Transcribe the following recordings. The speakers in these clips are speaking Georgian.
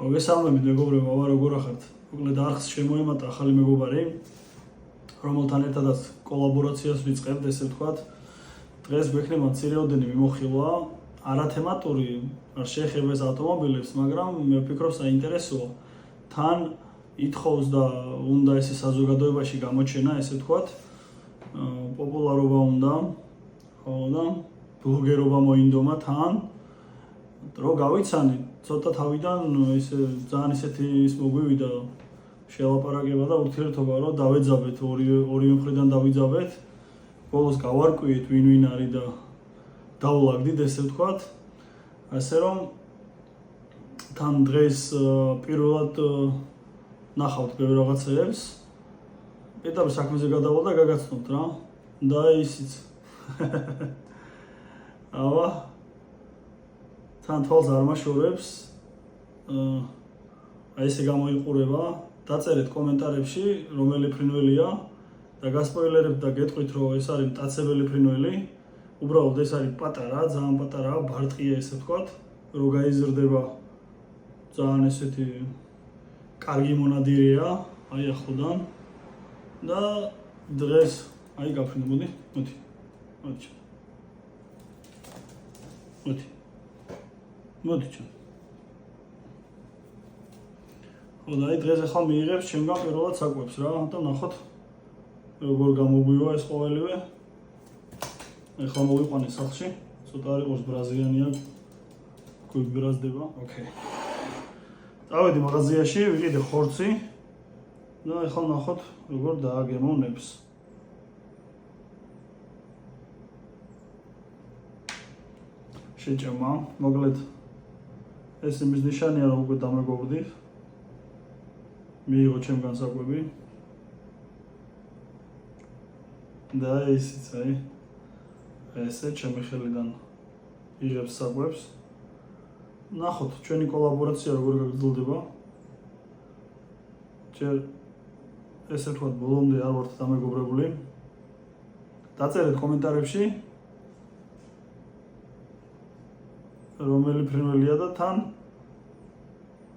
მოგესალმებით მეგობრებო, როგორ ახართ? მოკლედ არხს შემოემატა ახალი მეგობარი, რომელთან ერთადაც კოლაბორაციას ვიწყებთ, ესე ვთქვათ. დღეს გვექნება მცირეოდენი მიმოხილვა, არათემატური, არ შეეხება ეს ავტომობილებს, მაგრამ მე ვფიქრობ საინტერესოა. თან ითხოვს და უნდა ესე საზოგადოებაში გამოჩენა, ესე ვთქვათ, პოპულარობა უნდა, ხო და ბლოგერობა მოინდომა თან. რო გავიცანით, ცოტა თავიდან ესე ძალიან ისეთი ის მოგვივიდა შელაპარაკება და ურთიერთობა, რომ დავეძაბეთ ორივე მხრიდან დავიძაბეთ. ბოლოს გავარკვიეთ ვინ არის და დავლაგდით, ესე ვთქვათ. ასე რომ თან დღეს პირველად ნახავთ ბევრ რაღაცებს. ეტაპი საქმეზე გადავალ და გაგაცნობთ რა. და ისიც. ავა თან თვალს არ მაშორებს. აი ესე გამოიყურება. დაწერეთ კომენტარებში, რომელი ფრინველია და გასპოილერებთ და გეტყვით, რომ ეს არის მტაცებელი ფრინველი. უბრალოდ ეს არის პატარა, ძალიან პატარა, ბარტყია ესე ვთქვათ, რომ გაიზრდება ძალიან ესეთი კარგი მონადირეა, აი ახლოდან. და დღეს აი გაფრინდა, მოდი. მოდი. ხო და აი დღეს ახლა მიიღებს ჩემგან პირველად საკვებს რა და ნახოთ როგორ გამოგვივა ეს ყოველივე. ახლა მოვიყვანე სახლში, ცოტა არ იყოს ბრაზიანია, გვიბრაზდება. ოკეი. წავედი მაღაზიაში, ვიყიდე ხორცი და ახლა ნახოთ როგორ დააგემოვნებს. შეჭამა, მოკლედ ეს იმის ნიშანია, რომ უკვე დამეგობრდით. მიიღო ჩემგან საკვები. და ისიც აი ესე ჩემი ხელიდან იღებს საკვებს. ნახოთ ჩვენი კოლაბორაცია როგორ გაგრძელდება. ჯერ ესე ვთქვათ ბოლომდე არ ვართ დამეგობრებული. დაწერეთ კომენტარებში რომელი ფრინველია და თან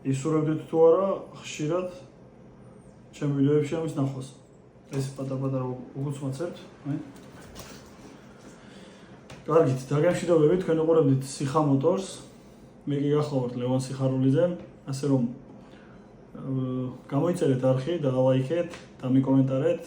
ისურვებდით თუ არა ხშირად ჩემ ვიდეოებში ამის ნახვას. ეს პატარ-პატარა უგუცმაცებთ, აი. კარგით, დაგემშვიდობებით, თქვენ უყურებთ სიხამოტორს. მე კი გახლავართ ლევან სიხარულიძე, ასე რომ გამოიწერეთ არხი და ლაიქეთ და მიკომენტარეთ.